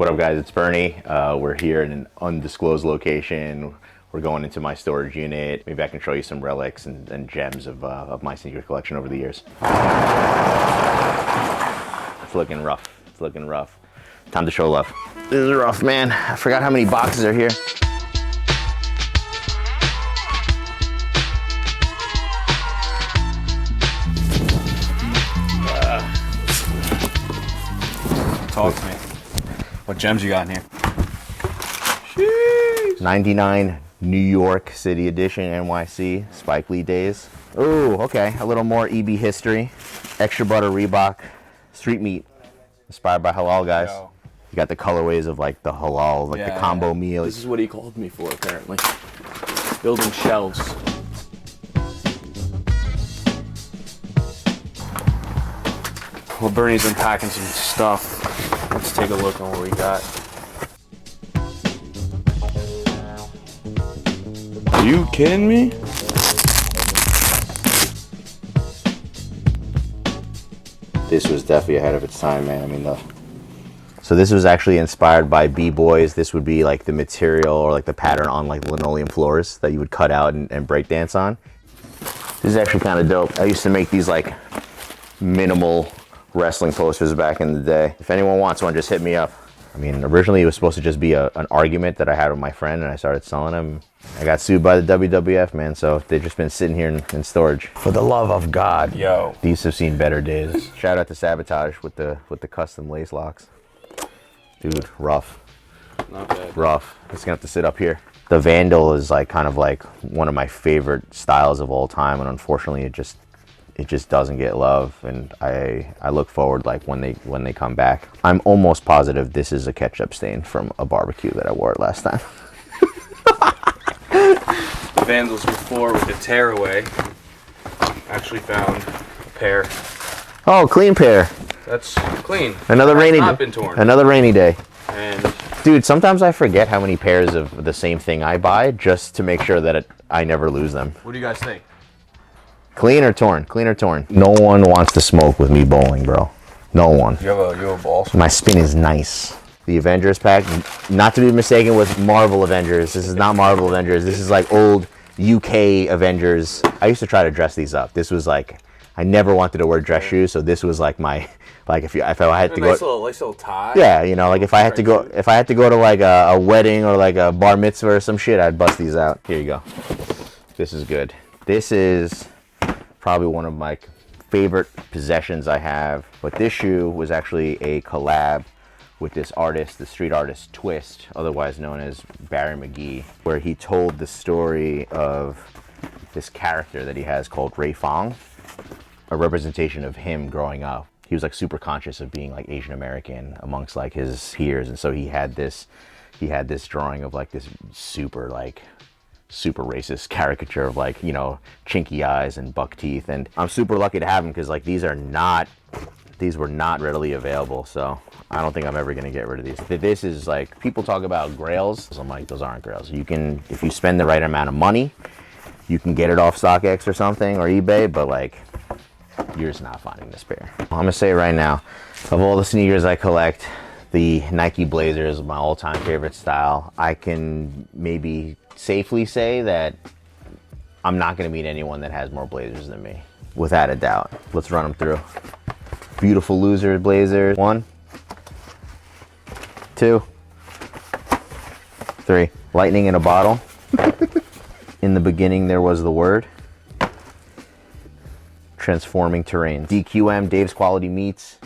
What up, guys? It's Bernie. We're here in an undisclosed location. We're going into my storage unit. Maybe I can show you some relics and gems of my sneaker collection over the years. It's looking rough. It's looking rough. Time to show love. This is rough, man. I forgot how many boxes are here. Talk to me. What gems you got in here? Sheesh. 99 New York City Edition NYC Spike Lee days. Ooh, okay. A little more EB history. Extra butter Reebok. Street meat. Inspired by halal, guys. Yo. You got the colorways of like the halal, like the combo meal. This is what he called me for, apparently. Building shelves. Well, Bernie's unpacking some stuff. Let's take a look on what we got. Are you kidding me? This was definitely ahead of its time, man. I mean, so this was actually inspired by B-boys. This would be like the material or like the pattern on like linoleum floors that you would cut out and break dance on. This is actually kind of dope. I used to make these like minimal wrestling posters back in the day. If anyone wants one, just hit me up. I mean, originally it was supposed to just be an argument that I had with my friend, and I started selling them. I got sued by the WWF, man, so they've just been sitting here in storage. For the love of God. Yo. These have seen better days. Shout out to Sabotage with the custom lace locks. Dude, rough. Not bad. Rough. It's gonna have to sit up here. The Vandal is like kind of like one of my favorite styles of all time, and unfortunately it just doesn't get love, and I look forward like when they come back. I'm almost positive this is a ketchup stain from a barbecue that I wore last time. The Vandals before with the tearaway. Actually found a pair. Oh, clean pair. That's clean. Another rainy Not day. been torn. Another rainy day. And Dude, sometimes I forget how many pairs of the same thing I buy just to make sure that I never lose them. What do you guys think? Clean or torn? Clean or torn? No one wants to smoke with me bowling, bro. No one. You have a ball. My spin is nice. The Avengers pack, not to be mistaken with Marvel Avengers. This is not Marvel Avengers. This is like old UK Avengers. I used to try to dress these up. This was like, I never wanted to wear dress shoes, so this was like my, like if I had to go. nice little tie. Yeah, you know, like if I had to go to like a wedding or like a bar mitzvah or some shit, I'd bust these out. Here you go. This is good. This is probably one of my favorite possessions I have. But this shoe was actually a collab with this artist, the street artist Twist, otherwise known as Barry McGee, where he told the story of this character that he has called Ray Fong, a representation of him growing up. He was like super conscious of being like Asian American amongst like his peers, and so he had this drawing of like this super racist caricature of like, you know, chinky eyes and buck teeth. And I'm super lucky to have them because like these were not readily available, so I don't think I'm ever gonna get rid of these. This is like, people talk about grails. I'm like, those aren't grails. You can, if you spend the right amount of money, you can get it off StockX or something or eBay, but like, you're just not finding this pair. I'm gonna say right now, of all the sneakers I collect, the Nike Blazer is my all-time favorite style. I can maybe safely say that I'm not gonna meet anyone that has more Blazers than me, without a doubt. Let's run them through. Beautiful Loser Blazer. 1, 2, 3. Lightning in a bottle. In the beginning there was the word. Transforming terrain. DQM, Dave's Quality Meats.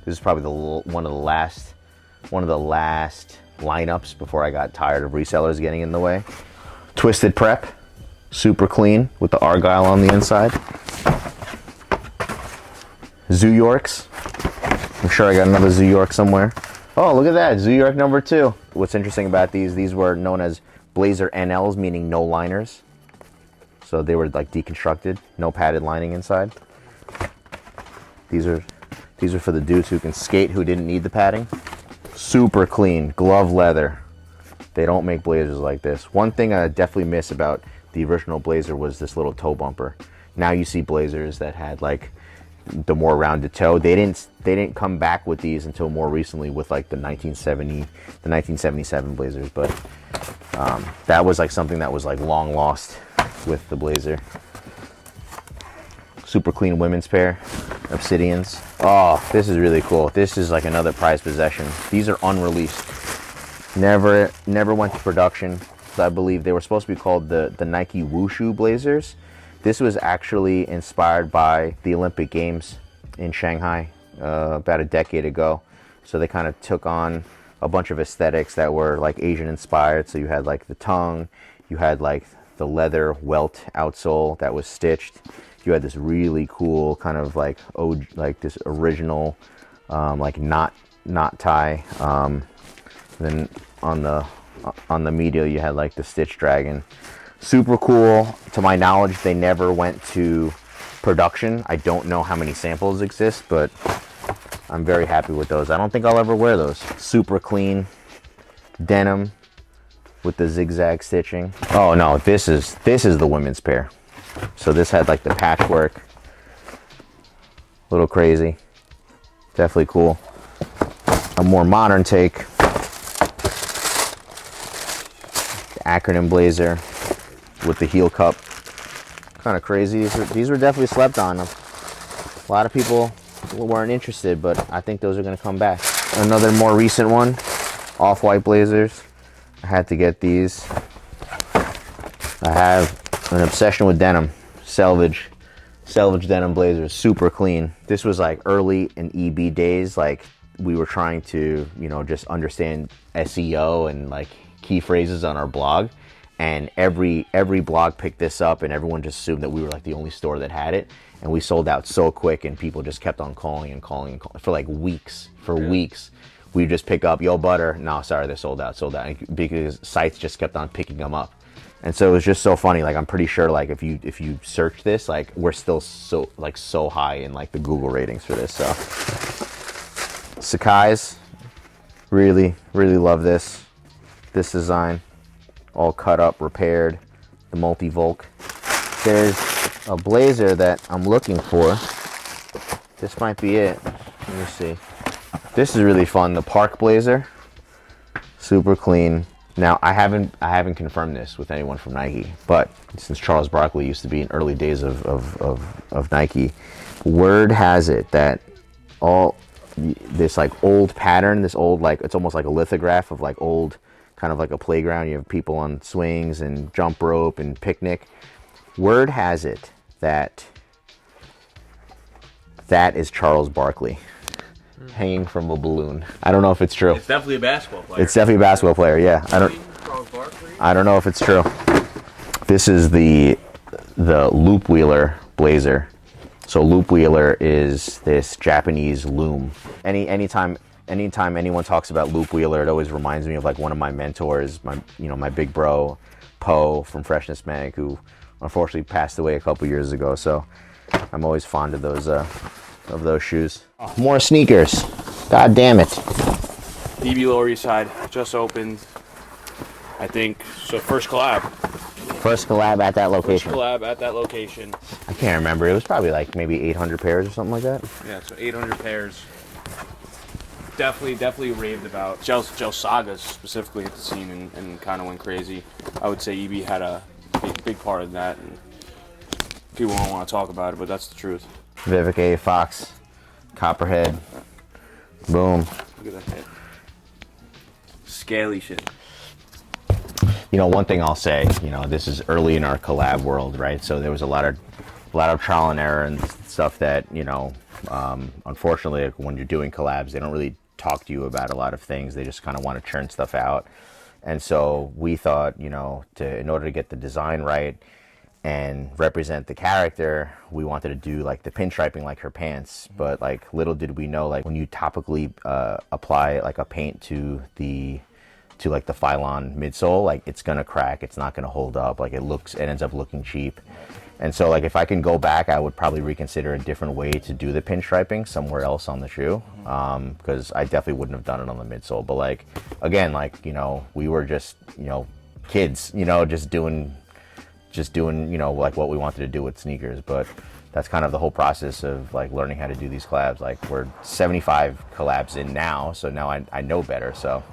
This is probably one of the last lineups before I got tired of resellers getting in the way. Twisted Prep, super clean with the Argyle on the inside. Zoo Yorks. I'm sure I got another Zoo York somewhere. Oh, look at that, Zoo York number 2. What's interesting about these were known as Blazer NLs, meaning no liners. So they were like deconstructed, no padded lining inside. These are for the dudes who can skate, who didn't need the padding. Super clean, glove leather. They don't make Blazers like this. One thing I definitely miss about the original Blazer was this little toe bumper. Now you see Blazers that had like the more rounded toe. They didn't come back with these until more recently with like the 1977 Blazers, but that was like something that was like long lost with the Blazer. Super clean women's pair, Obsidians. Oh, this is really cool. This is like another prized possession. These are unreleased. Never went to production. I believe they were supposed to be called the Nike Wushu Blazers. This was actually inspired by the Olympic Games in Shanghai about a decade ago. So they kind of took on a bunch of aesthetics that were like Asian inspired. So you had like the tongue, you had like the leather welt outsole that was stitched. You had this really cool kind of like this original like knot tie. Then on the medial you had like the Stitch Dragon. Super cool. To my knowledge, they never went to production. I don't know how many samples exist, but I'm very happy with those. I don't think I'll ever wear those. Super clean denim with the zigzag stitching. Oh no, this is the women's pair. So this had like the patchwork. A little crazy. Definitely cool. A more modern take. The acronym Blazer with the heel cup. Kind of crazy. These were definitely slept on. A lot of people weren't interested, but I think those are going to come back. Another more recent one. Off-white Blazers. I had to get these. I have an obsession with denim. Selvage denim Blazers, super clean. This was like early in EB days, like we were trying to, you know, just understand SEO and like key phrases on our blog, and every blog picked this up, and everyone just assumed that we were like the only store that had it, and we sold out so quick, and people just kept on calling for like weeks. Weeks we just pick up, yo butter, no sorry, they're sold out, because sites just kept on picking them up. And so it was just so funny. Like I'm pretty sure, like if you search this, like we're still so high in like the Google ratings for this. So Sakai's, really love this design, all cut up, repaired, the multi-volk. There's a Blazer that I'm looking for. This might be it. Let me see. This is really fun. The Park Blazer, super clean. Now, I haven't confirmed this with anyone from Nike, but since Charles Barkley used to be in early days of Nike, word has it that all this like old pattern, this old like, it's almost like a lithograph of like old, kind of like a playground. You have people on swings and jump rope and picnic. Word has it that is Charles Barkley hanging from a balloon. I don't know if it's true. It's definitely a basketball player. It's definitely a basketball player, yeah. I don't know if it's true. This is the Loop Wheeler Blazer. So Loop Wheeler is this Japanese loom. Anytime anyone talks about Loop Wheeler, it always reminds me of like one of my mentors, my big bro Poe from Freshness Mag, who unfortunately passed away a couple years ago. So I'm always fond of those shoes. More sneakers. God damn it. DB Lower East Side just opened. I think so. First collab at that location. I can't remember. It was probably like maybe 800 pairs or something like that. Yeah, so 800 pairs. Definitely raved about. Gel Sagas specifically hit the scene and kind of went crazy. I would say EB had a big part of that. And people don't want to talk about it, but that's the truth. Vivic A, Fox, Copperhead, boom. Look at that head. Scaly shit. You know, one thing I'll say, you know, this is early in our collab world, right? So there was a lot of trial and error and stuff that, you know, unfortunately, when you're doing collabs, they don't really talk to you about a lot of things. They just kind of want to churn stuff out. And so we thought, you know, in order to get the design right and represent the character, we wanted to do like the pinstriping like her pants. But like little did we know, like when you topically apply like a paint to like the Phylon midsole, like it's gonna crack, it's not gonna hold up, like it ends up looking cheap. And so like if I can go back, I would probably reconsider a different way to do the pinstriping somewhere else on the shoe, because I definitely wouldn't have done it on the midsole. But like again, like, you know, we were just, you know, kids, you know, just doing, you know, like what we wanted to do with sneakers. But that's kind of the whole process of like learning how to do these collabs. Like we're 75 collabs in now, so now I know better. So,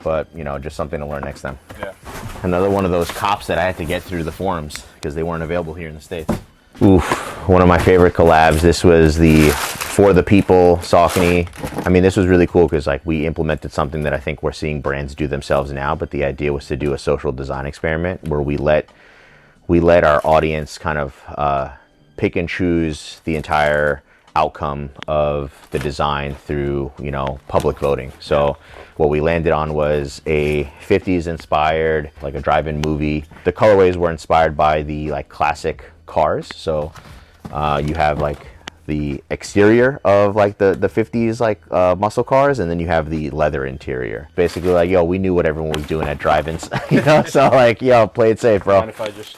but you know, just something to learn next time. Yeah. Another one of those cops that I had to get through the forums because they weren't available here in the States. Oof, one of my favorite collabs. This was the For the People Saucony. I mean, this was really cool because like we implemented something that I think we're seeing brands do themselves now, but the idea was to do a social design experiment where we let our audience kind of pick and choose the entire outcome of the design through, you know, public voting. So what we landed on was a 50s inspired, like a drive-in movie. The colorways were inspired by the like classic cars. So you have like the exterior of like the 50s like muscle cars, and then you have the leather interior. Basically like, yo, we knew what everyone was doing at drive-ins, you know, so like, yo, play it safe, bro. Mind if I just...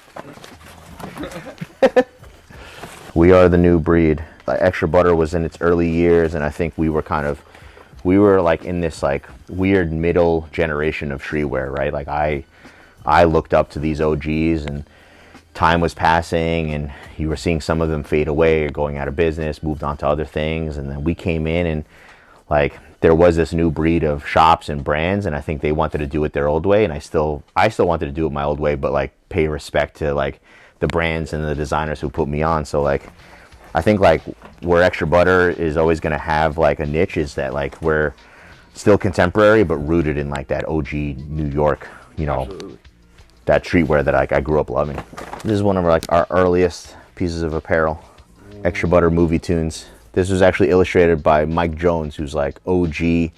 We are the new breed. Like, Extra Butter was in its early years, and I think we were like in this like weird middle generation of streetwear, right? Like I looked up to these OGs, and time was passing, and you were seeing some of them fade away or going out of business, moved on to other things, and then we came in, and like there was this new breed of shops and brands, and I think they wanted to do it their old way, and I still wanted to do it my old way, but like pay respect to like the brands and the designers who put me on. So like I think like where Extra Butter is always going to have like a niche is that like we're still contemporary but rooted in like that OG New York, you know. Absolutely. That streetwear that I grew up loving. This is one of our earliest pieces of apparel. Extra Butter movie tunes. This was actually illustrated by Mike Jones, who's like OG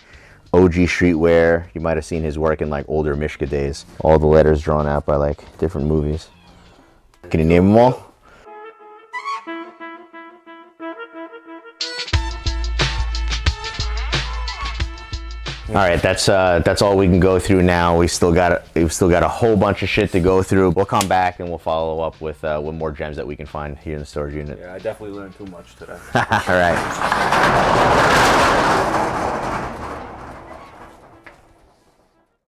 streetwear. You might have seen his work in like older Mishka days. All the letters drawn out by like different movies. Can you name them all? All right, that's all we can go through now. We've still got a whole bunch of shit to go through. We'll come back and we'll follow up with more gems that we can find here in the storage unit. Yeah, I definitely learned too much today. All right.